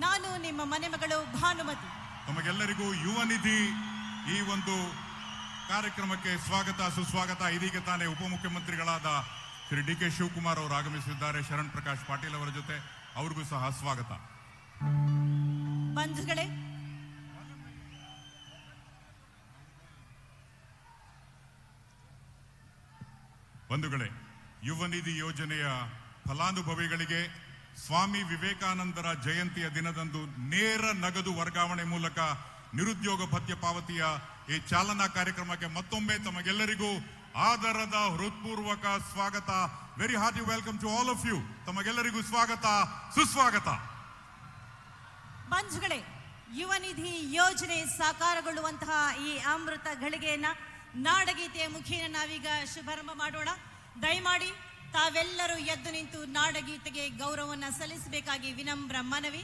ನಾನು ನಿಮ್ಮ ಮನೆ ಮಗಳು ಭಾನುಮತಿ. ತಮಗೆಲ್ಲರಿಗೂ ಯುವ ನಿಧಿ ಈ ಒಂದು ಕಾರ್ಯಕ್ರಮಕ್ಕೆ ಸ್ವಾಗತ ಸುಸ್ವಾಗತ. ಇದೀಗ ತಾನೇ ಉಪಮುಖ್ಯಮಂತ್ರಿಗಳಾದ ಶ್ರೀ ಡಿ ಕೆ ಶಿವಕುಮಾರ್ ಅವರು ಆಗಮಿಸಿದ್ದಾರೆ. ಶರಣ್ ಪ್ರಕಾಶ್ ಪಾಟೀಲ್ ಅವರ ಜೊತೆ ಅವ್ರಿಗೂ ಸಹ ಸ್ವಾಗತ. ಬಂಧುಗಳೇ, ಯುವ ನಿಧಿ ಯೋಜನೆಯ ಫಲಾನುಭವಿಗಳಿಗೆ ಸ್ವಾಮಿ ವಿವೇಕಾನಂದರ ಜಯಂತಿಯ ದಿನದಂದು ನೇರ ನಗದು ವರ್ಗಾವಣೆ ಮೂಲಕ ನಿರುದ್ಯೋಗ ಭತ್ಯೆ ಪಾವತಿಯ ಈ ಚಾಲನಾ ಕಾರ್ಯಕ್ರಮಕ್ಕೆ ಮತ್ತೊಮ್ಮೆ ತಮಗೆಲ್ಲರಿಗೂ ಆದರದ ಹೃತ್ಪೂರ್ವಕ ಸ್ವಾಗತ. Very hearty welcome to all of you. ತಮಗೆಲ್ಲರಿಗೂ ಸ್ವಾಗತ ಸುಸ್ವಾಗತ. ಬಂಧುಗಳೇ, ಯುವ ನಿಧಿ ಯೋಜನೆ ಸಾಕಾರಗೊಳ್ಳುವಂತಹ ಈ ಅಮೃತ ಘಳಿಗೆಯನ್ನ ನಾಡಗೀತೆಯ ಮುಖೇನ ನಾವೀಗ ಶುಭಾರಂಭ ಮಾಡೋಣ. ದಯಮಾಡಿ ತಾವೆಲ್ಲರೂ ಎದ್ದು ನಿಂತು ನಾಡಗೀತೆಗೆ ಗೌರವವನ್ನು ಸಲ್ಲಿಸಬೇಕಾಗಿ ವಿನಮ್ರ ಮನವಿ.